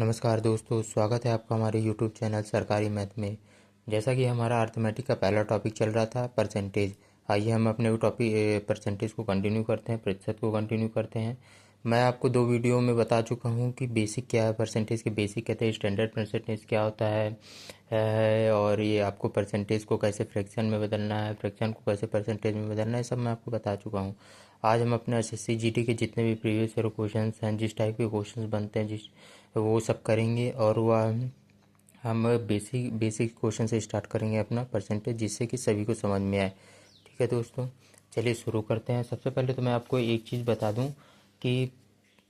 नमस्कार दोस्तों, स्वागत है आपका हमारे YouTube चैनल सरकारी मैथ में। जैसा कि हमारा अर्थमेटिक का पहला टॉपिक चल रहा था परसेंटेज। आइए हम अपने टॉपिक परसेंटेज को कंटिन्यू करते हैं, प्रतिशत को कंटिन्यू करते हैं। मैं आपको 2 वीडियो में बता चुका हूँ कि बेसिक क्या है, परसेंटेज के बेसिक कहते हैं, स्टैंडर्ड परसेंटेज क्या होता है, और ये आपको परसेंटेज को कैसे फ्रैक्शन में बदलना है, फ्रैक्शन को कैसे परसेंटेज में बदलना है, सब मैं आपको बता चुका हूँ। आज हम अपने एसएससी जीडी के जितने भी प्रीवियस ईयर क्वेश्चंस हैं, जिस टाइप के क्वेश्चंस बनते हैं, जिस वो सब करेंगे। और वह हम बेसिक बेसिक क्वेश्चन से स्टार्ट करेंगे अपना परसेंटेज, जिससे कि सभी को समझ में आए। ठीक है दोस्तों, चलिए शुरू करते हैं। सबसे पहले तो मैं आपको एक चीज़ बता दूं कि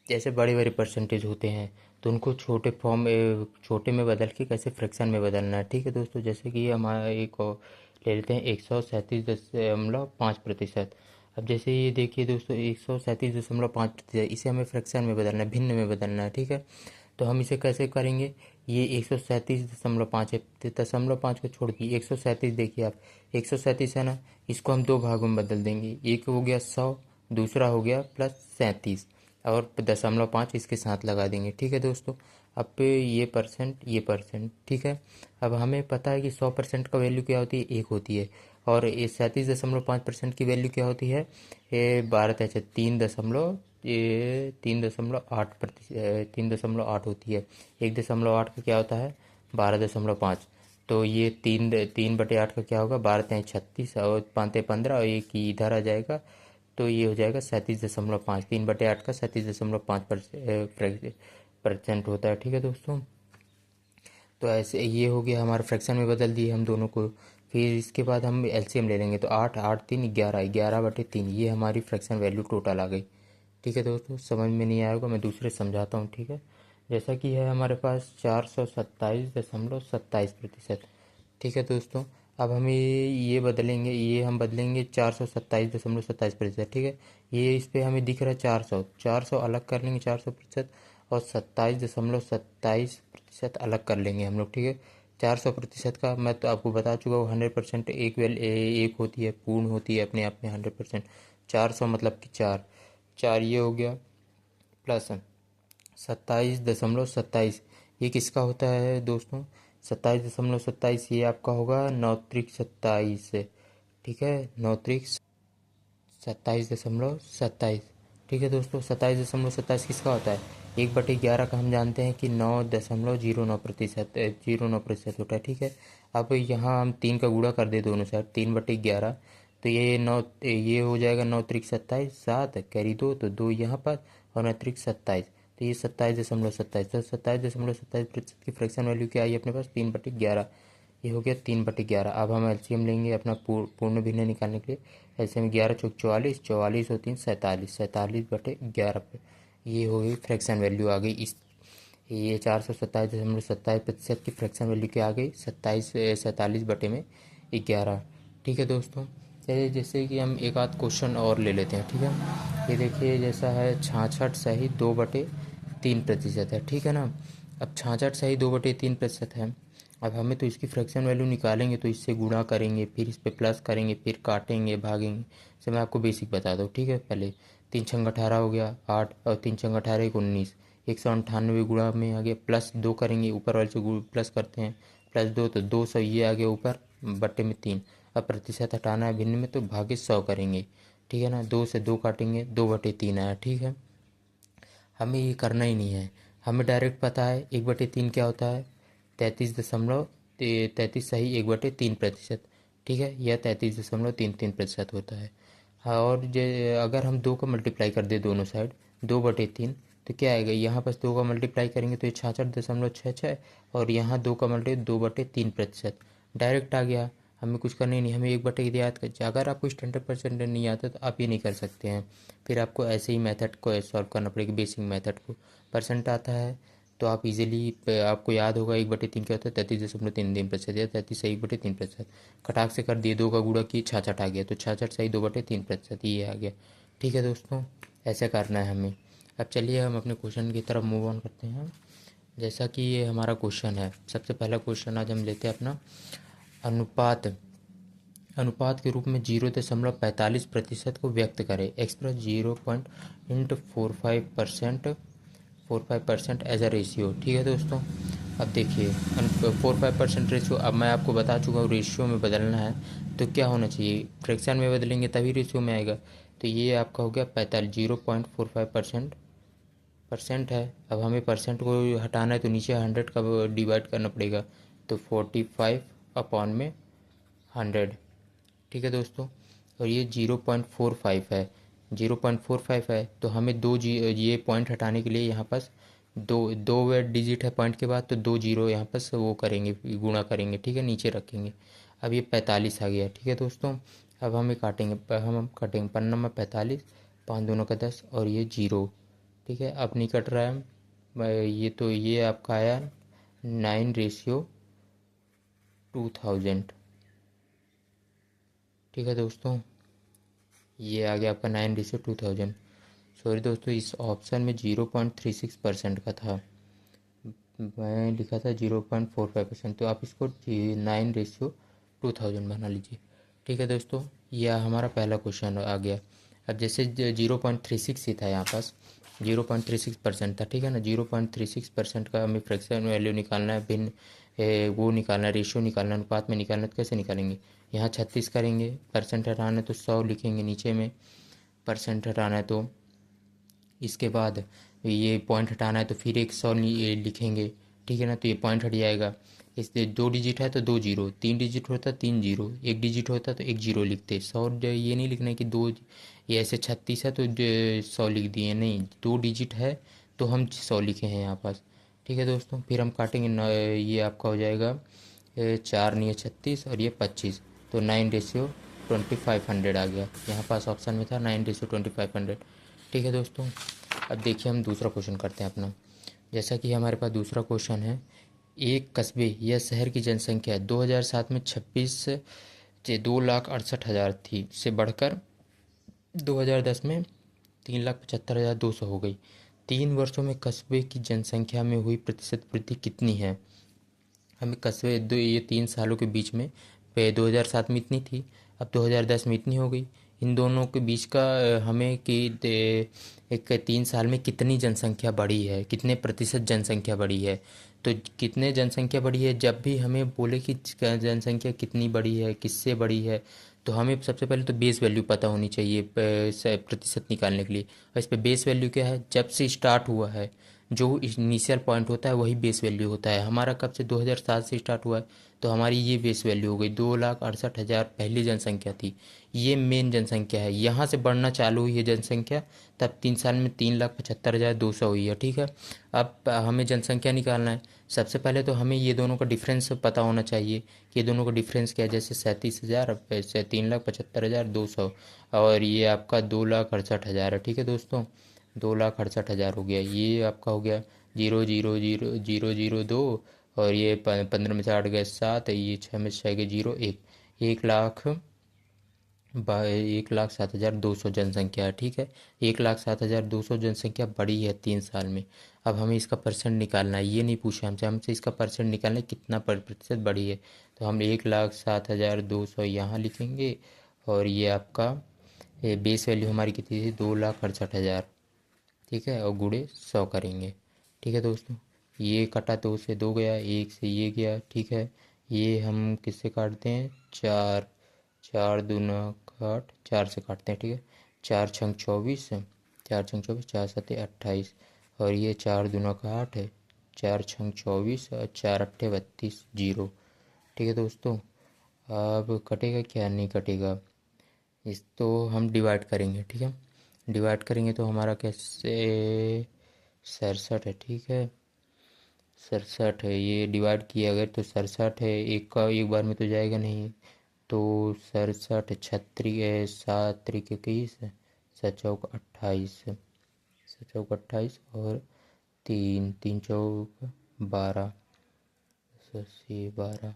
जैसे बड़े बड़े परसेंटेज होते हैं तो उनको छोटे में बदल के कैसे फ्रैक्शन में बदलना है। ठीक है दोस्तों, जैसे कि हमारा एक और ले लेते हैं 137.5%। अब जैसे ये देखिए दोस्तों, 137.5%, इसे हमें फ्रैक्शन में बदलना है, भिन्न में बदलना है। ठीक है, तो हम इसे कैसे करेंगे। ये 137.5 है, 0.5 को छोड़ दिए 137, देखिए आप 137 है ना, इसको हम 2 भागों में बदल देंगे। एक हो गया 100, दूसरा हो गया +37, और 0.5 इसके साथ लगा देंगे। ठीक है दोस्तों, अब पे ये परसेंट, ये परसेंट। ठीक है, अब हमें पता है कि 100% का वैल्यू क्या होती है, 1 होती है। और ये 37.5% की वैल्यू क्या होती है, ये 12 ये 3.8 होती है। 1.8 का क्या होता है, 12.5। तो ये 3/8 का क्या होगा, 12×3 = 36, और 5×15, और एक ही इधर आ जाएगा। तो ये हो जाएगा 37.5। 3/8 का 37.5% होता है। ठीक है दोस्तों, तो ऐसे ये हो गया, हमारा फ्रैक्शन में बदल दिए हम दोनों को। फिर इसके बाद हम एलसीएम ले लेंगे, तो 8 8 3 11, 11/3, ये हमारी फ्रैक्शन वैल्यू टोटल आ गई। ठीक है दोस्तों, समझ में नहीं आया होगा, मैं दूसरे समझाता हूँ। ठीक है, जैसा कि है हमारे पास 427.27%। ठीक है दोस्तों, अब हमें ये बदलेंगे, ये हम बदलेंगे 427.27%। ठीक है, ये इस पे हमें दिख रहा है 400, 400 अलग कर लेंगे, 400%, और 27.27% अलग कर लेंगे हम लोग। ठीक है, 400% का मैं तो आपको बता चुका हूँ, 100% एक होती है, पूर्ण होती है अपने आप में 100%। 400 मतलब कि चार, चार ये हो गया, प्लस 27.27, ये किसका होता है दोस्तों, 27.27, ये आपका होगा 9×27। ठीक है, 9×27.27। ठीक है दोस्तों, 27.27 किसका होता है, 1/11 का हम जानते हैं कि 9.09%, 09% होता है। ठीक है, अब यहाँ हम 3 का गुणा कर दे दोनों साइड, 3/11, तो ये हो जाएगा 9×27, 7 कैरी 2, तो 2 यहाँ पर, और 9×27, तो ये 27.27। तो 27.27% की फ्रैक्शन वैल्यू क्या आई अपने पास, 3/11। ये हो गया 3/11। अब हम एलसीएम लेंगे अपना पूर्ण भिन्न निकालने के लिए। एलसीएम 11×4 = 44, 44 और 3 = 47, 47/11 पे ये हो गई फ्रैक्शन वैल्यू आ गई। इस ये 427.27% की फ्रैक्शन वैल्यू क्या आ गई, 47/11। ठीक है दोस्तों, चलिए जैसे कि हम एक आध क्वेश्चन और ले लेते हैं। ठीक है, ये देखिए जैसा है 66 सही 2/3% है। ठीक है ना, अब 66 सही 2/3% है। अब हमें तो इसकी फ्रैक्शन वैल्यू निकालेंगे, तो इससे गुणा करेंगे, फिर इस पे प्लस करेंगे, फिर काटेंगे, भागेंगे। से मैं आपको बेसिक बता दूँ। ठीक है, पहले 3×6 = 18 हो गया, 8, और 3×6 = 19, 198 गुणा में आ गया, +2 करेंगे, ऊपर वाले से प्लस करते हैं, +2 तो 200, ये आ गया ऊपर, बट्टे में 3। अब प्रतिशत हटाना है भिन्न में, तो भागे 100 करेंगे। ठीक है ना, 2 से 2 काटेंगे, 2/3 आया। ठीक है, हमें ये करना ही नहीं है, हमें डायरेक्ट पता है 1/3 क्या होता है, 33 सही 1/3%। ठीक है, यह 33.33% होता है। हाँ, और अगर हम 2 का मल्टीप्लाई कर दे दोनों साइड, 2/3, तो क्या आएगा, यहाँ पर 2 का मल्टीप्लाई करेंगे तो ये 66.66, और यहाँ 2 का मल्टीप्लाई 2/3%, डायरेक्ट आ गया। हमें कुछ करना ही नहीं, हमें 1/3 याद कर। अगर आपको स्टैंडर्ड परसेंटेज नहीं आता तो आप ये नहीं कर सकते हैं, फिर आपको ऐसे ही मेथड को सॉल्व करना पड़ेगा, बेसिक मेथड को। परसेंट आता है तो आप इजीली, आपको याद होगा 1/3 क्या होता है, 33.33%, या 33 सही 1/3%। खटाक से कर दिए, 2 का गुणा किए, 66 आ गया, तो 66 सही 2/3%, ये आ गया। ठीक है दोस्तों, ऐसे करना है हमें। अब चलिए हम अपने क्वेश्चन की तरफ मूव ऑन करते हैं। जैसा कि ये हमारा क्वेश्चन है, सबसे पहला क्वेश्चन आज हम लेते हैं अपना, अनुपात अनुपात के रूप में 0.45% को व्यक्त करें। Express 0.45% 45% as a ratio. ठीक है दोस्तों, अब देखिए 45% रेशियो, अब मैं आपको बता चुका हूँ रेशियो में बदलना है तो क्या होना चाहिए, फ्रैक्शन में बदलेंगे तभी रेशियो में आएगा। तो ये आपका हो गया 45, 0.45% परसेंट है। अब हमें परसेंट को हटाना है तो नीचे 100 का डिवाइड करना पड़ेगा, तो 45 अपॉन में 100। ठीक है दोस्तों, और ये 0.45 है, 0.45 है तो हमें ये पॉइंट हटाने के लिए यहाँ पास दो दो डिजिट है पॉइंट के बाद, तो दो जीरो यहाँ पास वो करेंगे, गुणा करेंगे। ठीक है, नीचे रखेंगे। अब ये 45 आ गया। ठीक है दोस्तों, अब हमें काटेंगे, हम काटेंगे पन्ना में 45, 5 दूनों का 10 और ये जीरो। ठीक है, अब नहीं कट रहा है। ये तो ये आपका आया 9:2000। ठीक है दोस्तों, ये आ गया आपका 9:2000। सॉरी दोस्तों, इस ऑप्शन में 0.36% का था, मैं लिखा था 0.45%, तो आप इसको 9:2000 बना लीजिए। ठीक है दोस्तों, यह हमारा पहला क्वेश्चन आ गया। अब जैसे 0.36 ही था यहाँ पास, 0.36% था। ठीक है ना, 0.36% का हमें फ्रैक्शन वैल्यू निकालना है, भिन्न वो निकालना है, रेशियो निकालना है, अनुपात में निकालना है। तो कैसे निकालेंगे, यहाँ 36 करेंगे, परसेंट हटाना है तो 100 लिखेंगे नीचे में, परसेंट हटाना है तो इसके बाद ये पॉइंट हटाना है तो फिर एक 100 लिखेंगे। ठीक है ना, तो ये पॉइंट हट जाएगा। इसलिए 2 डिजिट है तो 2 जीरो, 3 डिजिट होता 3 जीरो, 1 डिजिट होता तो 1 जीरो लिखते। 100 ये नहीं लिखना है कि दो, ये ऐसे 36 है तो 100 लिख दिए, नहीं, 2 डिजिट है तो हम 100 लिखे हैं यहाँ पास। ठीक है दोस्तों, फिर हम काटेंगे ये आपका हो जाएगा 4 नहीं 36 और ये 25, तो 9:2500 आ गया। यहाँ पास ऑप्शन में था 9:2500। ठीक है दोस्तों, अब देखिए हम दूसरा क्वेश्चन करते हैं अपना। जैसा कि हमारे पास दूसरा क्वेश्चन है, एक कस्बे या शहर की जनसंख्या 2007 में 26 से 2,68,000 थी, से बढ़कर 2010 में 3,75,200 हो गई। 3 वर्षों में कस्बे की जनसंख्या में हुई प्रतिशत वृद्धि कितनी है। हमें कस्बे ये 3 सालों के बीच में 2007 में इतनी थी, अब 2010 में इतनी हो गई। इन दोनों के बीच का हमें कि एक 3 साल में कितनी जनसंख्या बढ़ी है, कितने प्रतिशत जनसंख्या बढ़ी है। तो कितने जनसंख्या बढ़ी है, जब भी हमें बोले कि जनसंख्या कितनी बढ़ी है, किससे बढ़ी है, तो हमें सबसे पहले तो बेस वैल्यू पता होनी चाहिए प्रतिशत निकालने के लिए। और इस पे बेस वैल्यू क्या है, जब से स्टार्ट हुआ है, जो इनिशियल पॉइंट होता है वही बेस वैल्यू होता है। हमारा कब से 2007 से स्टार्ट हुआ है, तो हमारी ये बेस वैल्यू हो गई। 2,68,000 पहली जनसंख्या थी, ये मेन जनसंख्या है। यहाँ से बढ़ना चालू हुई है जनसंख्या, तब 3 साल में 3,75,200 हुई है। ठीक है, अब हमें जनसंख्या निकालना है। सबसे पहले तो हमें ये दोनों का डिफरेंस पता होना चाहिए कि ये दोनों का डिफरेंस क्या है। जैसे 37,000 से 3,75,200, और ये आपका 2,68,000 है। ठीक है दोस्तों, 2,68,000 हो गया, ये आपका हो गया 0,0,0,0,0,2, और ये 15 में से 8 गए 7, ये 6 में से 6 गए 0, 1, 1,07,200 जनसंख्या है। ठीक है, 1,07,200 जनसंख्या बढ़ी है 3 साल में। अब हमें इसका परसेंट निकालना है, ये नहीं पूछा हमसे इसका परसेंट निकालना है कितना प्रतिशत बढ़ी है। तो हम 1,07,200 यहाँ लिखेंगे, और ये आपका बेस वैल्यू हमारी कितनी थी, 2,68,000। ठीक है, और गुणे 100 करेंगे। ठीक है दोस्तों, ये कटा 2 से 2 गया, 1 से ये गया। ठीक है, ये हम किससे काटते हैं, 4, 4 दूना 8, 4 से काटते हैं। ठीक है, 4 छंग 24, 4 छंग 24, 4 सत्ते 28, और ये 4 दूना का 8 है, 4 छंग 24 और 4 अट्ठे 32, 0। ठीक है दोस्तों, अब कटेगा क्या, नहीं कटेगा, इस तो हम डिवाइड करेंगे। ठीक है, डिवाइड करेंगे तो हमारा कैसे, 67 है। ठीक है, 67 है, ये डिवाइड किया अगर तो 67 है, एक का एक बार में तो जाएगा नहीं, तो 67 छत्तीस है, 7 त्रिक 21, 7 चौक 28, 7 चौक 28 और 3 3 चौक 12, 12,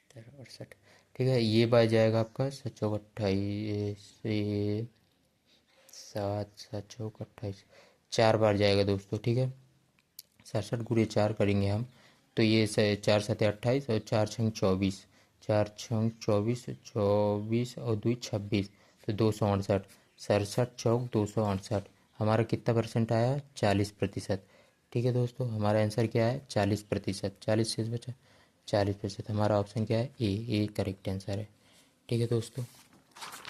68। ठीक है, ये बार जाएगा आपका 7 चौक 28, 7 7 चौक 28, 4 बार जाएगा दोस्तों। ठीक है, 67 गुणे 4 करेंगे हम, तो ये 4 सत्ते 28 और 4 छंग 24, 4 छंग 24, 24 और 2 26, तो 268, 67 चौक 268। हमारा कितना परसेंट आया, 40%। ठीक है दोस्तों, हमारा आंसर क्या है, 40%। 40 शेष बचा 40%। हमारा ऑप्शन क्या है, ए करेक्ट आंसर है। ठीक है दोस्तों,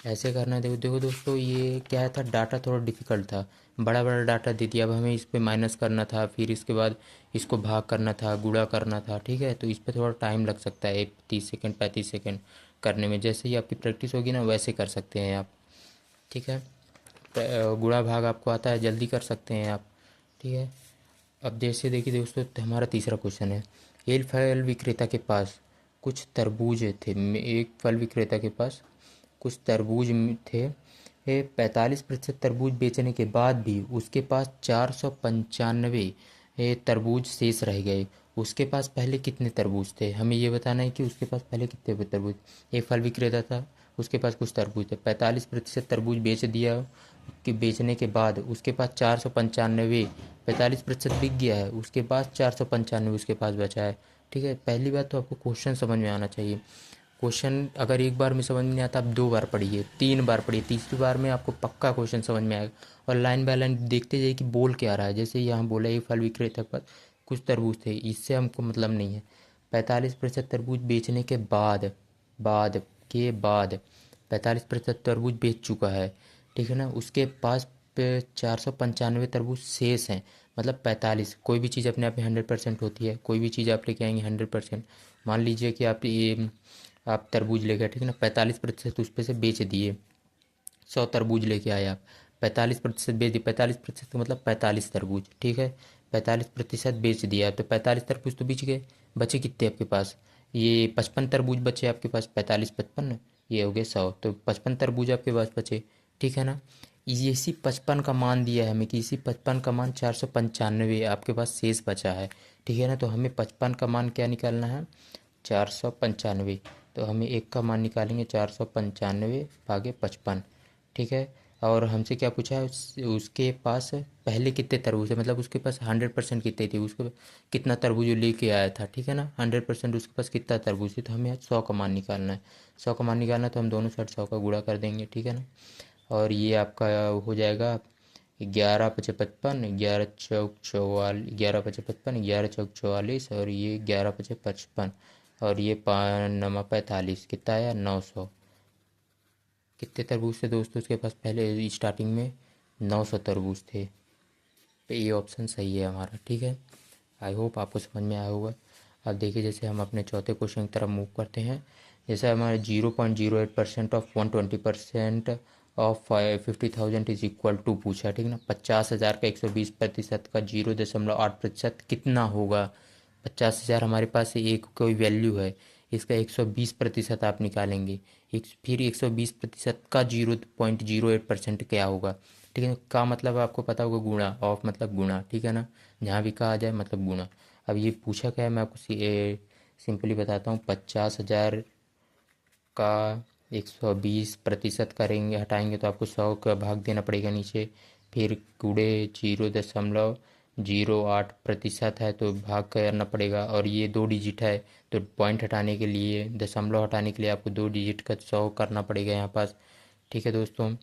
ऐसे करना है। देखो देखो दोस्तों, ये क्या है था, डाटा थोड़ा डिफिकल्ट था, बड़ा बड़ा डाटा दे दिया। अब हमें इस पे माइनस करना था, फिर इसके बाद इसको भाग करना था, गुणा करना था। ठीक है, तो इस पे थोड़ा टाइम लग सकता है, 30 सेकंड 35 सेकंड करने में। जैसे ही आपकी प्रैक्टिस होगी ना, वैसे कर सकते हैं आप। ठीक है, गुणा भाग आपको आता है, जल्दी कर सकते हैं आप। ठीक है, अब जैसे देखिए दोस्तों, तो हमारा तीसरा क्वेश्चन है, एक फल विक्रेता के पास कुछ तरबूज थे। एक फल विक्रेता के पास कुछ तरबूज थे। 45% तरबूज बेचने के बाद भी उसके पास 495 तरबूज शेष रह गए। उसके पास पहले कितने तरबूज थे, हमें ये बताना है कि उसके पास पहले कितने तरबूज। एक फल विक्रेता था, उसके पास कुछ तरबूज थे, 45% तरबूज बेच दिया। कि बेचने के बाद उसके पास 495, 45% बिक गया है, उसके पास 495 उसके पास बचा है। ठीक है, पहली बात तो आपको क्वेश्चन समझ में आना चाहिए। क्वेश्चन अगर एक बार में समझ में नहीं आता, आप 2 बार पढ़िए, 3 बार पढ़िए, तीसरी बार में आपको पक्का क्वेश्चन समझ में आएगा। और लाइन बाय लाइन देखते जाइए कि बोल क्या रहा है। जैसे यहाँ बोला, एक फल विक्रेता के पास कुछ तरबूज थे, इससे हमको मतलब नहीं है। 45% तरबूज बेचने के बाद, बाद के बाद 45% तरबूज बेच चुका है। ठीक है ना, उसके पास पे 495 तरबूज शेष हैं, मतलब 45। कोई भी चीज़ अपने आप में 100% होती है, कोई भी चीज़ आप लेके आएंगे 100%। मान लीजिए कि आप तरबूज ले गए, ठीक है ना, 45% उस पे से बेच दिए। 100 तरबूज लेके आए आप, 45% बेच दिए, 45% का मतलब 45 तरबूज। ठीक है, 45% बेच दिया, तो 45 तरबूज तो बेच गए। बचे कितने आपके पास, ये 55 तरबूज बचे आपके पास, 45 55, ये हो गए 100, तो 55 तरबूज आपके पास बचे। ठीक है ना, इसी 55 का मान दिया है हमें कि इसी 55 का मान 495 आपके पास शेष बचा है। ठीक है ना, तो हमें 55 का मान क्या निकालना है, 495। तो हमें एक का मान निकालेंगे, 495 भागे 55। ठीक है, और हमसे क्या पूछा है, उसके पास पहले कितने तरबूज है, मतलब उसके पास 100% कितने थे, उसको कितना तरबूज वो लेके आया था। ठीक है ना, 100% उसके पास कितना तरबूज थे, तो हमें आज 100 का मान निकालना है। 100 का मान निकालना है, तो हम दोनों साइड 100 का गुणा कर देंगे। ठीक है ना, और ये आपका हो जाएगा 11×5=55, 11×4=44, 11×5=55, 11×4=44, और ये 11×5=55, और ये 5×9=45, कितना आया, 900। कितने तरबूज थे दोस्तों उसके पास पहले स्टार्टिंग में, 900 तरबूज थे। तो ये ऑप्शन सही है हमारा। ठीक है, आई होप आपको समझ में आया होगा। अब देखिए, जैसे हम अपने चौथे क्वेश्चन की तरफ मूव करते हैं। जैसे हमारे 0.08% of 120% of 50,000 is equal to पूछा। ठीक है ना, 50,000 का 120% का 0.8% कितना होगा। 50,000 हमारे पास एक कोई वैल्यू है, इसका 120% आप निकालेंगे। फिर 120% का 0.08% क्या होगा। ठीक है, का मतलब आपको पता होगा, गुणा, ऑफ मतलब गुणा। ठीक है ना, जहाँ भी कहा जाए मतलब गुणा। अब ये पूछा क्या है, मैं आपको सिंपली बताता हूँ। 50,000 का 120% करेंगे, हटाएंगे तो आपको 100 का भाग देना पड़ेगा नीचे। फिर गुणे 0.08% है तो भाग करना पड़ेगा, और ये 2 डिजिट है, तो पॉइंट हटाने के लिए, दशमलव हटाने के लिए आपको 2 डिजिट का 100 करना पड़ेगा यहाँ पास। ठीक है दोस्तों,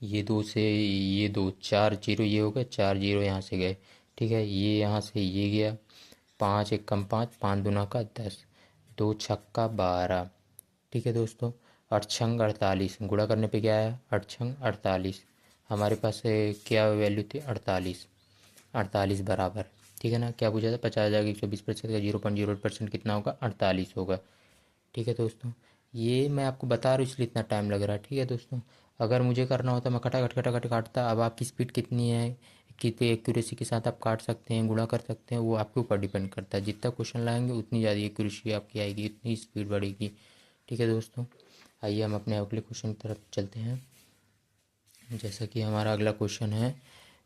ये दो से ये दो, 4 जीरो ये हो गए, 4 जीरो यहाँ से गए। ठीक है, ये यहाँ से ये गया, 5×1=5, 5×2=10, 2×6=12। ठीक है दोस्तों, 8×6=48, गुणा करने पे क्या आया, 8×6=48। हमारे पास क्या वैल्यू थी, 48। 48 बराबर, ठीक है ना, क्या पूछा था, 50,000 का 120% का 0.08% कितना होगा, 48 होगा। ठीक है दोस्तों, ये मैं आपको बता रहा हूँ इसलिए इतना टाइम लग रहा है। ठीक है दोस्तों, अगर मुझे करना होता मैं खटाखट खटाखट काटता। अब आपकी स्पीड कितनी है, कितनी एक्यूरेसी के साथ आप काट सकते हैं, गुणा कर सकते हैं, वो आपके ऊपर डिपेंड करता है। जितना क्वेश्चन लाएंगे उतनी ज़्यादा एक्यूरेसी आपकी आएगी, उतनी स्पीड बढ़ेगी। ठीक है दोस्तों, आइए हम अपने अगले क्वेश्चन की तरफ चलते हैं। जैसा कि हमारा अगला क्वेश्चन है,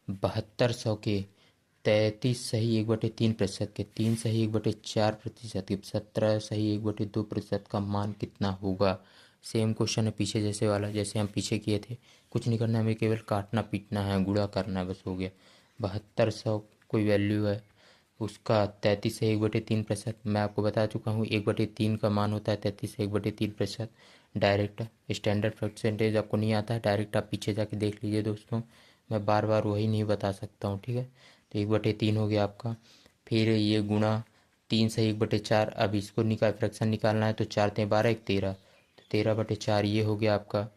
7200 के 33 सही 1/3% के, 3 सही 1/4% के, 17 सही 1/2% का मान कितना होगा। सेम क्वेश्चन है पीछे जैसे वाला, जैसे हम पीछे किए थे। कुछ नहीं करना है, हमें केवल काटना पीटना है, गुणा करना है, बस हो गया। 7200 कोई वैल्यू है, उसका 33 से 1/3%, मैं आपको बता चुका हूँ 1/3 का मान होता है 33 से 1/3%। डायरेक्ट स्टैंडर्ड परसेंटेज आपको नहीं आता है, डायरेक्ट आप पीछे जाके देख लीजिए दोस्तों। मैं बार बार वही नहीं बता सकता हूँ, ठीक है। तो 1/3 हो गया आपका। फिर ये गुणा 3 से 1/4। अब इसको फ्रैक्शन निकालना है, तो 4×3 = 12, 1 13, तो 13/4 ये हो गया आपका।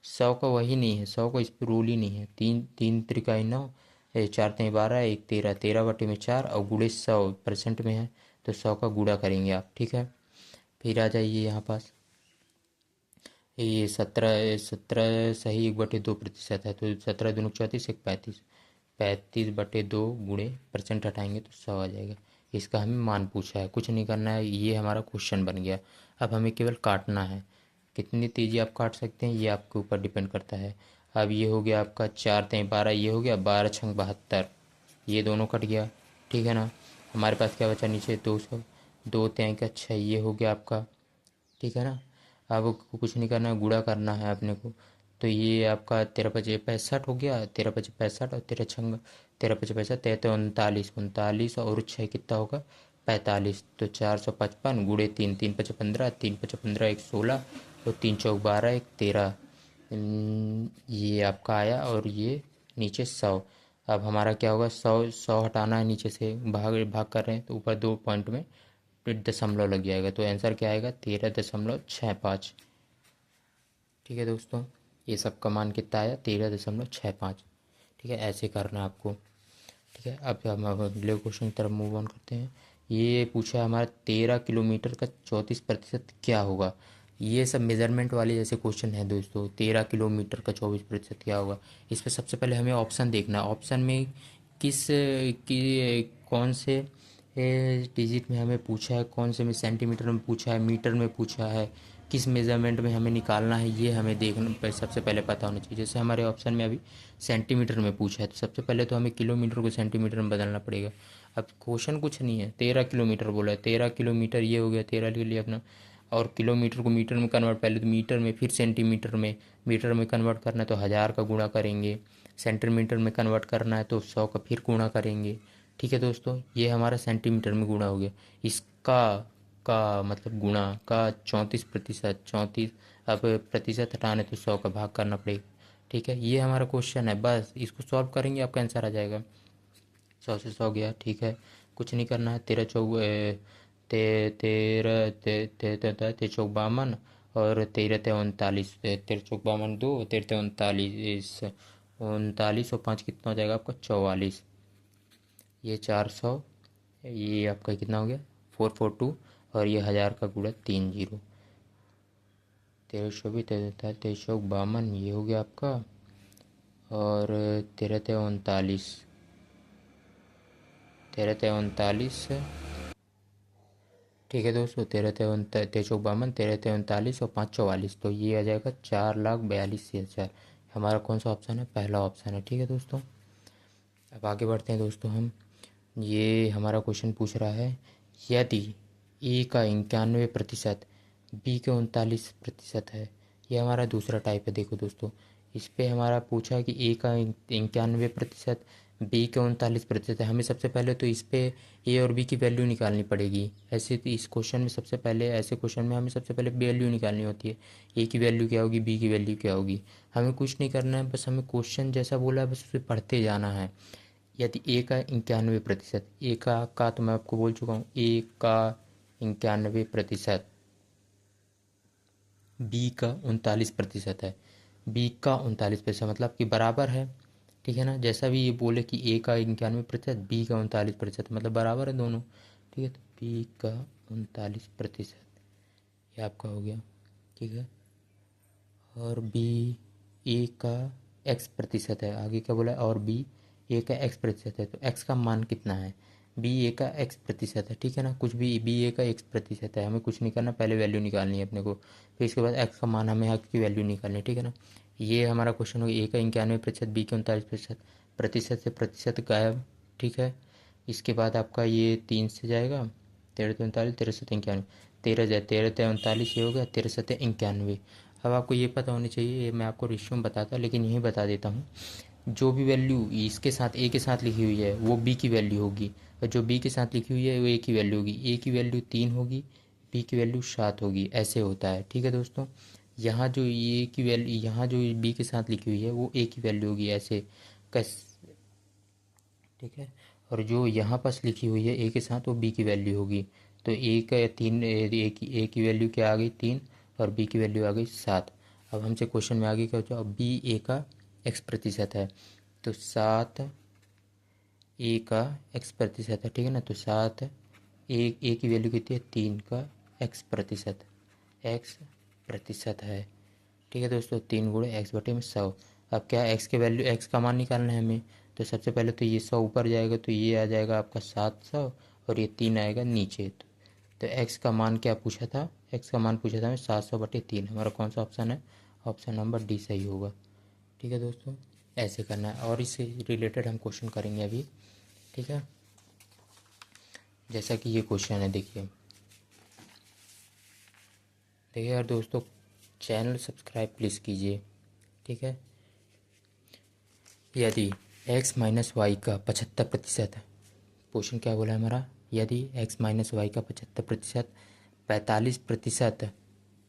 100 का वही नहीं है, 100 का इस पर रूल ही नहीं है। 3×3 = 9, 4×3 = 12, 1 13, 13/4 और गुणे 100% में है, तो 100 का गुणा करेंगे आप, ठीक है। फिर आ जाइए यहाँ पास, ये 17 सही 1/2% है, तो 17×2 = 34, 1 35, 35/2 गुणे परसेंट हटाएंगे तो 100 आ जाएगा। इसका हमें मान पूछा है, कुछ नहीं करना है, ये हमारा क्वेश्चन बन गया। अब हमें केवल काटना है, कितनी तेज़ी आप काट सकते हैं ये आपके ऊपर डिपेंड करता है। अब ये हो गया आपका 4×3 = 12, ये हो गया 12×6 = 72, ये दोनों कट गया, ठीक है ना। हमारे पास क्या बचा नीचे, 200, 2×3 = 6, ये हो गया आपका, ठीक है ना। अब कुछ नहीं करना है, गुणा करना है अपने को। तो ये आपका 13×5 = 65 हो गया, 13×5 = 65 और 13×5 = 65, 33 39 और 6 कितना होगा, 45, तो 455 गुणे 3, 3×5 = 15, 3×5 = 15, 1 16 और 3×4 = 12, 1 13, ये आपका आया। और ये नीचे 100। अब हमारा क्या होगा, 100 100 हटाना है नीचे से, भाग भाग कर रहे हैं तो ऊपर 2 पॉइंट में दशमलव लग जाएगा, तो आंसर क्या आएगा, 13.65। ठीक है दोस्तों, ये सब का मान कितना आया, 13.65। ठीक है, ऐसे करना है आपको। ठीक है, अब हम अगले क्वेश्चन की तरफ मूव ऑन करते हैं। ये पूछा है हमारा 13 किलोमीटर का 34% क्या होगा। ये सब मेजरमेंट वाले जैसे क्वेश्चन है दोस्तों। 13 किलोमीटर का 24% क्या होगा। इस पर सबसे पहले हमें ऑप्शन देखना है, ऑप्शन में किस कौन से डिजिट में हमें पूछा है, कौन से में सेंटीमीटर में पूछा है, मीटर में पूछा है, किस मेज़रमेंट में हमें निकालना है, ये हमें देखना सबसे पहले पता होना चाहिए। जैसे हमारे ऑप्शन में अभी सेंटीमीटर में पूछा है, तो सबसे पहले तो हमें किलोमीटर को सेंटीमीटर में बदलना पड़ेगा। अब क्वेश्चन कुछ नहीं है, 13 किलोमीटर बोला है, 13 किलोमीटर ये हो गया, 13 ले लिया अपना। और किलोमीटर को मीटर में कन्वर्ट, पहले तो मीटर में फिर सेंटीमीटर में, मीटर में कन्वर्ट करना है तो 1000 का गुणा करेंगे, सेंटीमीटर में कन्वर्ट करना है तो 100 का फिर गुणा करेंगे। ठीक है दोस्तों, ये हमारा सेंटीमीटर में गुणा हो गया। इसका का मतलब गुणा का 34%, 34, अब प्रतिशत हटाने तो 100 का भाग करना पड़ेगा। ठीक है, ये हमारा क्वेश्चन है, बस इसको सॉल्व करेंगे आपका आंसर आ जाएगा। 100 से 100 गया, ठीक है, कुछ नहीं करना है। 13 और 13×3 = 39, 13×4 = 2, 13×3 = 39, 39 और 5 कितना हो जाएगा आपका, 44। ये 400, ये आपका कितना हो गया, 442, और ये 1000 का गुणा 30, 1320, 1343, 1352, ये हो गया आपका। और 13×3 = 39, 13×3 = 39। ठीक है दोस्तों, 13×3 = 13×3 = 39 और 5 = 44, तो ये आ जाएगा 4,42,000। हमारा कौन सा ऑप्शन है, पहला ऑप्शन है। ठीक है दोस्तों, अब आगे बढ़ते हैं दोस्तों हम। ये हमारा क्वेश्चन पूछ रहा है, यदि ए का 91%, बी का 39% है। ये हमारा दूसरा टाइप है। देखो दोस्तों, इस पे हमारा पूछा है कि ए का 91%, बी का 39% है। हमें सबसे पहले तो इस पे ए और बी की वैल्यू निकालनी पड़ेगी। ऐसे तो इस क्वेश्चन में सबसे पहले, ऐसे क्वेश्चन में हमें सबसे पहले वैल्यू निकालनी होती है, ए की वैल्यू क्या होगी, बी की वैल्यू क्या होगी। हमें कुछ नहीं करना है, बस हमें क्वेश्चन जैसा बोला है बस उसे पढ़ते जाना है। यदि ए का 91%, ए का तो मैं आपको बोल चुका हूँ, ए का 91%, बी का 39% है। बी का 39% मतलब कि बराबर है। ठीक है ना, जैसा भी ये बोले कि ए का 91%, बी का 39%, मतलब बराबर है दोनों। ठीक है, तो बी का 39% ये आपका हो गया। ठीक है, और बी ए का x% है, आगे क्या बोला है, और बी ए का x% है, तो x का मान कितना है, बी ए का x% है। ठीक है ना, कुछ भी बी ए का x% है, हमें कुछ नहीं करना, पहले वैल्यू निकालनी है अपने को, फिर इसके बाद x का मान हमें x की वैल्यू निकालनी है। ठीक है ना, ये हमारा क्वेश्चन हो गया, ए का 91%, बी का 39%, प्रतिशत से प्रतिशत गायब। ठीक है, इसके बाद आपका ये 3 से जाएगा, 13×3 = 39, 13×7 = 91, 13 जाए 13×3 = 39, ये हो गया 13×7 = 91। अब आपको ये पता होनी चाहिए, ये मैं आपको रेशियो में बताता लेकिन यही बता देता हूँ। जो भी वैल्यू इसके साथ ए के साथ लिखी हुई है वो बी की वैल्यू होगी, और जो बी के साथ लिखी हुई है वो ए की वैल्यू होगी। ए की वैल्यू 3 होगी, बी की वैल्यू 7 होगी, ऐसे होता है। ठीक है दोस्तों, यहाँ जो ए की वैल्यू, यहाँ जो बी के साथ लिखी हुई है वो ए की वैल्यू होगी, ऐसे कैस ठीक है। और जो यहाँ पास लिखी हुई है ए के साथ वो बी की वैल्यू होगी। तो ए का तीन, ए की वैल्यू क्या आ गई 3 और बी की वैल्यू आ गई 7। अब हमसे क्वेश्चन में आगे क्या होता है, अब बी ए का x प्रतिशत है तो 7 ए का x प्रतिशत है, ठीक है ना। तो 7 ए की वैल्यू कितनी है 3 का x प्रतिशत है, ठीक है दोस्तों। 3 × x/100। अब क्या x के वैल्यू x का मान निकालना है हमें। तो सबसे पहले तो ये 100 ऊपर जाएगा तो ये आ जाएगा आपका 700 और ये 3 आएगा नीचे। तो x का मान क्या पूछा था, x का मान पूछा था हमें 700/3। हमारा कौन सा ऑप्शन है, ऑप्शन नंबर डी सही होगा, ठीक है दोस्तों। ऐसे करना है और इससे रिलेटेड हम क्वेश्चन करेंगे अभी, ठीक है। जैसा कि ये क्वेश्चन है, देखिए यार दोस्तों, चैनल सब्सक्राइब प्लीज़ कीजिए, ठीक है। यदि x माइनस वाई का 75%, क्वेश्चन क्या बोला है हमारा, यदि x माइनस वाई का 75%, 45%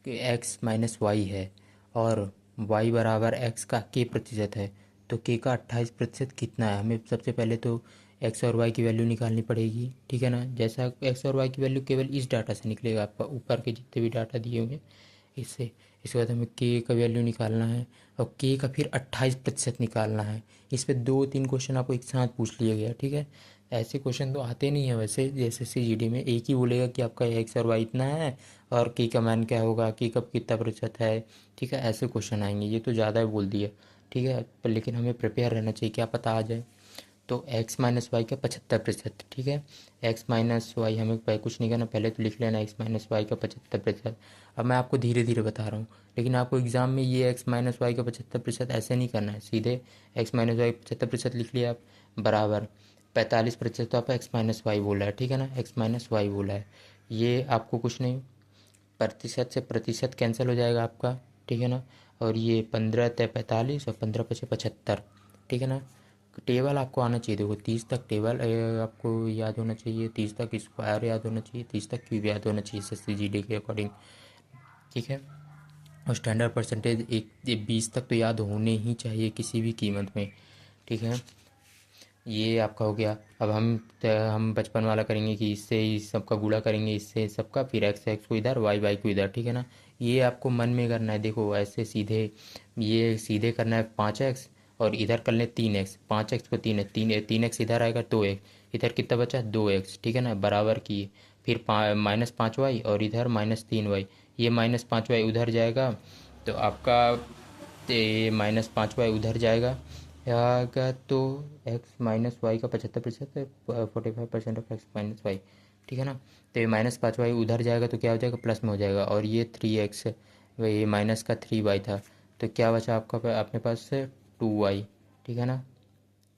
x माइनस वाई है और y बराबर x का k प्रतिशत है, तो k का 28% कितना है। हमें सबसे पहले तो x और y की वैल्यू निकालनी पड़ेगी, ठीक है ना। जैसा x और y की वैल्यू केवल इस डाटा से निकलेगा, आपका ऊपर के जितने भी डाटा दिए होंगे इससे। इसके बाद हमें k का वैल्यू निकालना है और k का फिर 28% निकालना है। इस पर 2-3 क्वेश्चन आपको एक साथ पूछ लिया गया, ठीक है। ऐसे क्वेश्चन तो आते नहीं है वैसे, जैसे CGD में एक ही बोलेगा कि आपका x और y इतना है और k का मान क्या होगा, k का कितना प्रतिशत है, ठीक है। ऐसे क्वेश्चन आएंगे, ये तो ज़्यादा ही बोल दिया, ठीक है। पर लेकिन हमें प्रिपेयर रहना चाहिए, क्या पता आ जाए। तो x माइनस वाई का 75%, ठीक है। x माइनस वाई हमें कुछ नहीं करना, पहले तो लिख लेना x माइनस वाई का 75%। अब मैं आपको धीरे धीरे बता रहा हूँ, लेकिन आपको एग्जाम में ये x माइनस वाई का 75% ऐसे नहीं करना है, सीधे x माइनस वाई 75% लिख लिया आप, बराबर 45%। तो आपका x माइनस वाई बोला है, ठीक है ना, x माइनस वाई बोला है। ये आपको कुछ नहीं, प्रतिशत से प्रतिशत कैंसिल हो जाएगा आपका, ठीक है ना। और ये 15×45 और 15×5 = 75, ठीक है ना। टेबल आपको आना चाहिए, देखो 30 तक टेबल आपको याद होना चाहिए, 30 तक स्क्वायर याद होना चाहिए, 30 तक क्यूब याद होना चाहिए CGD के अकॉर्डिंग, ठीक है। और स्टैंडर्ड परसेंटेज एक 20 तक तो याद होने ही चाहिए किसी भी कीमत में, ठीक है। ये आपका हो गया। अब हम बचपन वाला करेंगे कि इससे इस सबका गुणा करेंगे, इससे सबका, फिर x को इधर, y को इधर, ठीक है ना। ये आपको मन में करना है, देखो ऐसे सीधे, ये सीधे करना है 5x और इधर कर लें 3x। 5x को 3x इधर आएगा 2x, इधर कितना बचा 2x, ठीक है ना, बराबर की। फिर -5y और इधर -3y, ये -5y उधर जाएगा तो आपका ये -5y उधर जाएगा, आएगा तो x माइनस वाई का 75%, 45% ऑफ x माइनस वाई, ठीक है ना। तो ये -5y उधर जाएगा तो क्या हो जाएगा, प्लस में हो जाएगा। और ये 3x, ये माइनस का 3y था, तो क्या बचा आपका अपने पास से 2y, ठीक है ना।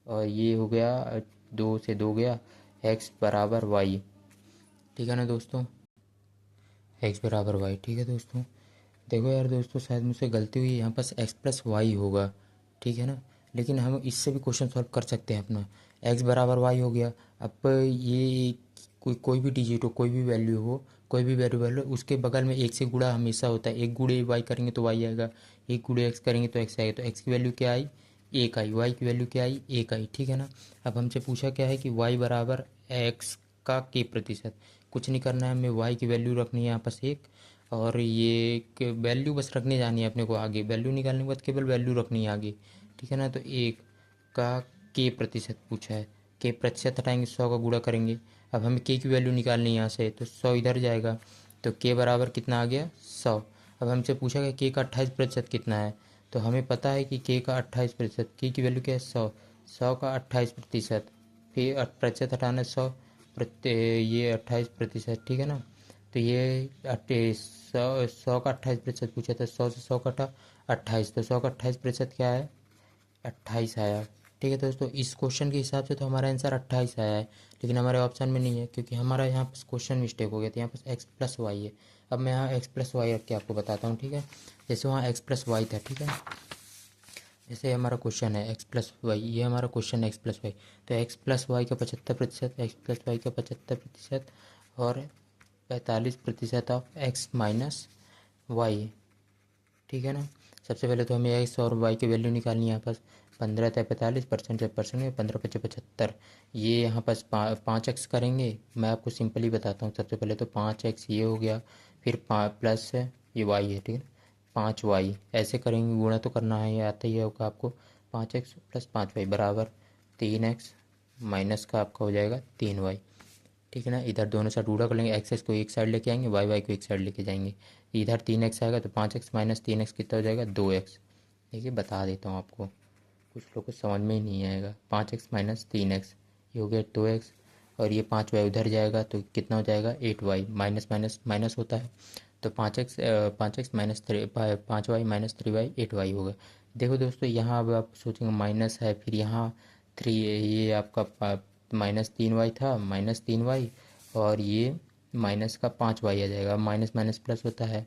और ये हो गया 2 से 2 गया, x बराबर y, ठीक है ना दोस्तों, x बराबर y, ठीक है दोस्तों। देखो यार दोस्तों, शायद मुझसे गलती हुई है, यहाँ पास x+y होगा, ठीक है ना। लेकिन हम इससे भी क्वेश्चन सॉल्व कर सकते हैं अपना, x बराबर y हो गया। अब ये कोई भी डिजिट हो, कोई भी वैल्यू हो, कोई भी वेरिएबल हो, उसके बगल में एक से गुणा हमेशा होता है। एक गुणे y करेंगे तो y आएगा, एक गुणे x करेंगे तो x आएगा। तो x की वैल्यू क्या आई, 1 आई, y की वैल्यू क्या आई, 1 आई, ठीक है ना। अब हमसे पूछा क्या है कि y बराबर x का k प्रतिशत। कुछ नहीं करना है, हमें y की वैल्यू रखनी है यहाँ पास 1, और ये वैल्यू बस रखने जानी है अपने को आगे, वैल्यू निकालने के बाद केवल वैल्यू रखनी है आगे, ठीक है ना। तो 1 का k प्रतिशत पूछा है, k प्रतिशत हटाएंगे 100 का गुणा करेंगे। अब हमें k की वैल्यू निकालनी है यहाँ से, तो 100 इधर जाएगा, तो k बराबर कितना आ गया 100। अब हमसे पूछा गया k का 28% कितना है, तो हमें पता है कि k का 28%, k की वैल्यू क्या है 100, 100 का 28%, फिर प्रतिशत हटाना 100 ये 28%, ठीक है ना। तो ये 100 का 28% पूछा था, 100 से 100 कटा 28, तो 100 का 28% क्या है 28 आया, ठीक है दोस्तों। इस क्वेश्चन के हिसाब से तो हमारा आंसर 28 आया है, लेकिन हमारे ऑप्शन में नहीं है क्योंकि हमारा यहाँ पर क्वेश्चन मिस्टेक हो गया था, यहाँ पर x+y है। अब मैं यहाँ x+y रख के आपको बताता हूँ, ठीक है। जैसे वहाँ x+y था, ठीक है, जैसे हमारा क्वेश्चन है x+y, ये हमारा क्वेश्चन है x+y, तो x+y का 75%, x+y का 75% और 45% ऑफ x माइनस वाई, ठीक है ना। सबसे पहले तो हमें x और y की वैल्यू निकालनी है यहाँ पास, 15 × 45 परसेंट से परसेंट में 15 × 5 = 75। ये यहाँ पर 5x करेंगे। मैं आपको सिंपली बताता हूँ। सबसे पहले तो 5x ये हो गया, फिर प्लस ये y है, ठीक है, 5y ऐसे करेंगे। गुणा तो करना है, ये आता ही होगा आपको। 5x + 5y बराबर 3x माइनस का आपका हो जाएगा 3y, ठीक है ना। इधर दोनों साइड गुणा कर लेंगे, एक्स को एक साइड लेके आएंगे, वाई को एक साइड लेके जाएंगे। इधर 3x आएगा तो 5x - 3x कितना हो जाएगा 2x। देखिए बता देता हूँ आपको, कुछ लोग को समझ में ही नहीं आएगा। 5x - 3x ये हो गया 2x, और ये 5y उधर जाएगा तो कितना हो जाएगा 8y। माइनस माइनस माइनस होता है तो 5x - 5y - 3y 8y होगा। देखो दोस्तों, यहाँ अब आप सोचेंगे माइनस है, फिर यहाँ 3, ये आपका -3y था, -3y, और ये माइनस का 5y आ जाएगा। माइनस माइनस प्लस होता है,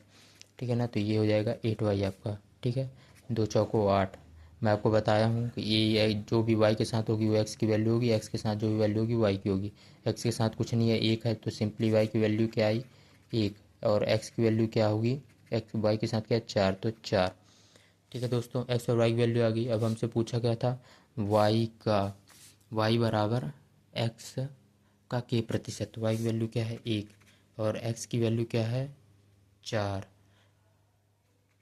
ठीक है ना। तो ये हो जाएगा 8y आपका, ठीक है। 2 चौको 8। मैं आपको बताया हूँ कि ये जो भी y के साथ होगी वो x की वैल्यू होगी, x के साथ जो भी वैल्यू होगी y की होगी। x के साथ कुछ नहीं है, 1 है, तो सिंपली y की वैल्यू क्या आई 1, और x की वैल्यू क्या होगी, x y के साथ क्या है 4, तो 4, ठीक है दोस्तों। x और y की वैल्यू आ गई। अब हमसे पूछा गया था y का, y बराबर x का k%। y की वैल्यू क्या है 1, और x की वैल्यू क्या है 4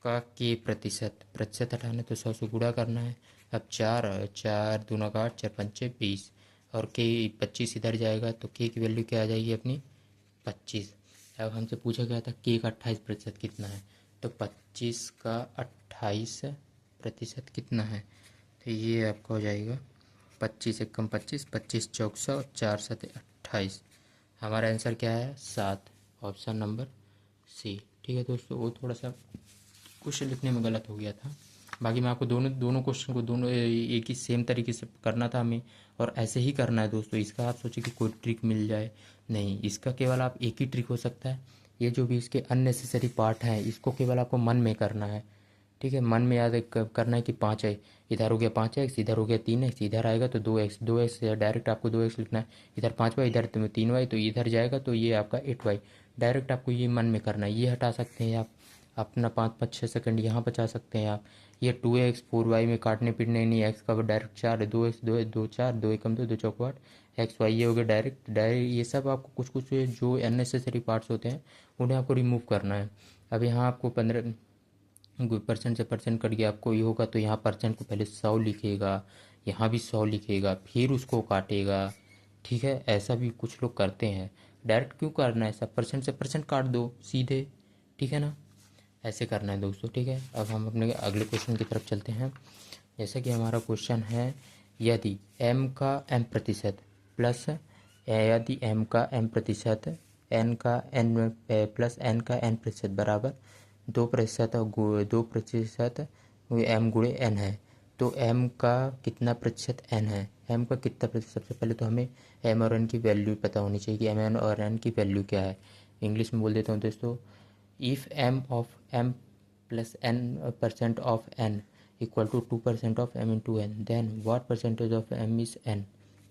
का k%। प्रतिशत हटाना तो 100 से गुणा करना है। अब 4 4 दूना का 8, 4 पंचे 20, और k 25 इधर जाएगा तो k की वैल्यू क्या आ जाएगी अपनी 25। अब हमसे पूछा गया था k का 28% कितना है, तो 25 का 28% कितना है, तो ये आपका हो जाएगा 25 एकम 25, 25 चौक 100, और 4 7 28। हमारा आंसर क्या है 7, ऑप्शन नंबर सी, ठीक है दोस्तों। वो थोड़ा सा क्वेश्चन लिखने में गलत हो गया था। बाकी मैं आपको दोनों क्वेश्चन को दोनों एक ही सेम तरीके से करना था हमें, और ऐसे ही करना है दोस्तों। इसका आप सोचिए कि कोई ट्रिक मिल जाए, नहीं, इसका केवल आप एक ही ट्रिक हो सकता है। ये जो भी इसके अननेसेसरी पार्ट हैं इसको केवल आपको मन में करना है, ठीक है। मन में याद करना है कि 5 है, इधर हो गया 5x, इधर हो गया 3x, इधर आएगा तो 2x, 2x डायरेक्ट आपको 2x लिखना है। इधर 5y, इधर 3y, तो इधर जाएगा तो ये आपका 8y। डायरेक्ट आपको ये मन में करना है। ये हटा सकते हैं आप, अपना 5 5 6 सेकंड यहाँ बचा सकते हैं आप। ये 2x 4y में काटने पीटने नहीं, x का डायरेक्ट 4 है, 2x 2 2 4, 2 एकम 2, 2 चौको 8, एक्स वाई ये हो गया डायरेक्ट डायरेक्ट। ये सब आपको कुछ कुछ जो अननेसेसरी पार्ट्स होते हैं उन्हें आपको रिमूव करना है। अब यहाँ आपको 15 परसेंट से परसेंट कट गया, आपको ये होगा तो यहाँ परसेंट को पहले 100 लिखेगा, यहाँ भी 100 लिखेगा, फिर उसको काटेगा, ठीक है। ऐसा भी कुछ लोग करते हैं। डायरेक्ट क्यों करना है, सब परसेंट से परसेंट काट दो सीधे, ठीक है ना। ऐसे करना है दोस्तों, ठीक है। अब हम अपने अगले क्वेश्चन की तरफ चलते हैं। जैसा कि हमारा क्वेश्चन है, यदि m का m% प्लस, यदि m का m% n का n प्लस n का n% बराबर 2% और 2% m गुणे n है, तो m का कितना प्रतिशत n है, m का कितना प्रतिशत। सबसे पहले तो हमें m और n की वैल्यू पता होनी चाहिए कि m और n की वैल्यू क्या है। इंग्लिश में बोल देता हूँ दोस्तों, if m of m plus n% of n equal to 2% of m into n, then what percentage of m is n,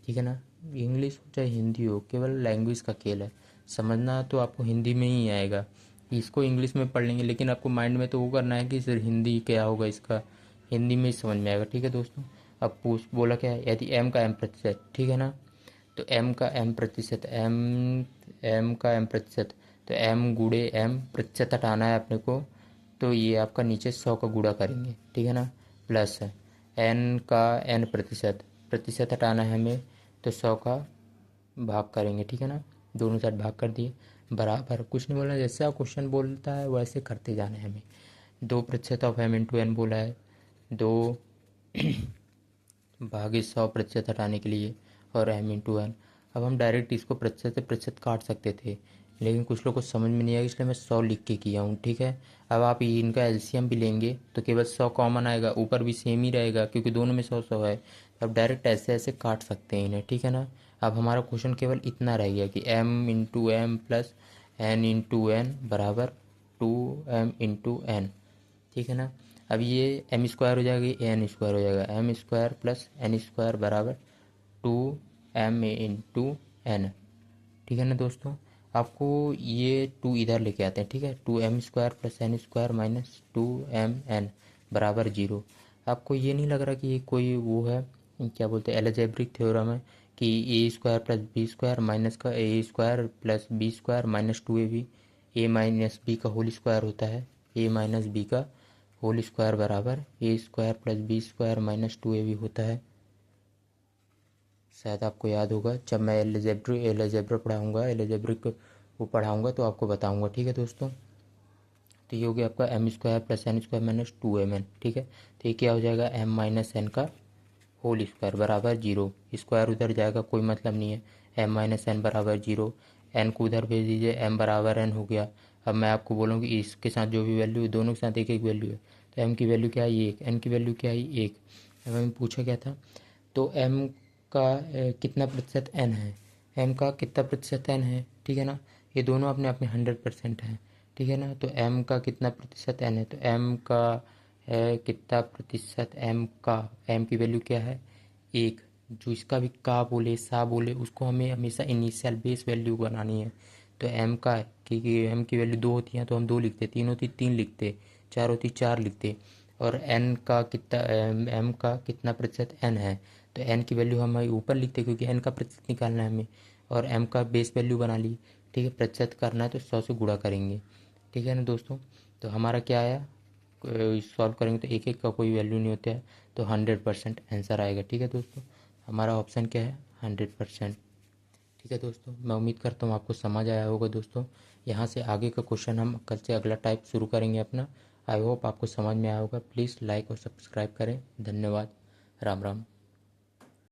ठीक है ना। इंग्लिश हो चाहे हिंदी हो, केवल लैंग्वेज का खेल है। समझना तो आपको हिंदी में ही आएगा, इसको इंग्लिश में पढ़ लेंगे, लेकिन आपको माइंड में तो वो करना है कि सिर्फ हिंदी क्या होगा, इसका हिंदी में ही समझ में आएगा, ठीक है दोस्तों। अब बोला क्या है, यदि m का m%, ठीक है ना, तो m का m%, m का m%, तो m गुणे m प्रतिशत हटाना है अपने को, तो ये आपका नीचे 100 का गुणा करेंगे, ठीक है ना, प्लस n का n प्रतिशत, प्रतिशत हटाना है हमें, तो 100 का भाग करेंगे, ठीक है ना। दोनों साइड भाग कर दिए, बराबर कुछ नहीं बोलना, जैसे आप क्वेश्चन बोलता है वैसे करते जाना है हमें। 2% ऑफ m इंटू n बोला है, 2 भागे 100% हटाने के लिए, और m इंटू n। अब हम डायरेक्ट इसको प्रतिशत से प्रतिशत काट सकते थे, लेकिन कुछ लोग को समझ में नहीं आएगा, इसलिए मैं 100 लिख के किया हूँ, ठीक है। अब आप इनका एलसीएम भी लेंगे तो केवल 100 कॉमन आएगा, ऊपर भी सेम ही रहेगा क्योंकि दोनों में 100 100 है। अब डायरेक्ट ऐसे ऐसे काट सकते हैं इन्हें, ठीक है ना। अब हमारा क्वेश्चन केवल इतना रह गया कि m into m plus n into n बराबर 2m इंटू एन, ठीक है ना। अब ये m स्क्वायर हो जाएगा, ये n स्क्वायर हो जाएगा, m square plus n square बराबर 2m इंटू एन, ठीक है ना दोस्तों। आपको ये 2 इधर लेके आते हैं, ठीक है, 2m square plus n square minus 2mn बराबर 0। आपको ये नहीं लग रहा कि ये कोई वो है, क्या बोलते हैं, एलजेब्रिक थ्योरम है कि a square plus b square minus का a square plus b square minus two a b, a minus b का होल स्क्वायर होता है, ए माइनस बी का होल स्क्वायर बराबर a square plus b square minus two a b होता है। शायद आपको याद होगा, जब मैं एलजेब्रा पढ़ाऊँगा, एलजेब्रिक वो पढ़ाऊँगा तो आपको बताऊँगा। ठीक है दोस्तों, तो ये हो गया आपका m square plus n square minus two m n. ठीक है, तो ये क्या हो जाएगा, एम माइनस एन का होल स्क्वायर बराबर जीरो, स्क्वायर उधर जाएगा कोई मतलब नहीं है, एम माइनस एन बराबर जीरो, एन को उधर भेज दीजिए, एम बराबर एन हो गया। अब मैं आपको बोलूँ कि इसके साथ जो भी वैल्यू है दोनों के साथ एक एक वैल्यू है, तो एम की वैल्यू क्या आई एक, एन की वैल्यू क्या आई एक। अब हमें पूछा क्या था, तो एम का कितना प्रतिशत एन है, एम का कितना प्रतिशत एन है, ठीक है ना, ये दोनों अपने अपने 100% हैं। ठीक है ना, तो एम का कितना प्रतिशत एन है, तो एम का है कितना प्रतिशत एम का, एम की वैल्यू क्या है एक, जो इसका भी का बोले सा बोले उसको हमें हमेशा इनिशियल बेस वैल्यू बनानी है। तो एम का, क्योंकि एम की वैल्यू दो होती हैं तो हम दो लिखते, तीन होती तीन लिखते, चार होती चार लिखते, और एन का कितना, एम का कितना प्रतिशत एन है, तो एन की वैल्यू हम ऊपर लिखते क्योंकि एन का प्रतिशत निकालना है हमें, और एम का बेस वैल्यू बना ली। ठीक है, प्रतिशत करना है तो 100 से गुणा करेंगे। ठीक है ना दोस्तों, तो हमारा क्या आया, सॉल्व करेंगे तो एक एक का कोई वैल्यू नहीं होता है, तो 100% आंसर आएगा। ठीक है दोस्तों, हमारा ऑप्शन क्या है 100%। ठीक है दोस्तों, मैं उम्मीद करता हूँ आपको समझ आया होगा दोस्तों। यहाँ से आगे का क्वेश्चन हम कल से अगला टाइप शुरू करेंगे अपना। आई होप आपको समझ में आया होगा। प्लीज़ लाइक और सब्सक्राइब करें। धन्यवाद। राम राम।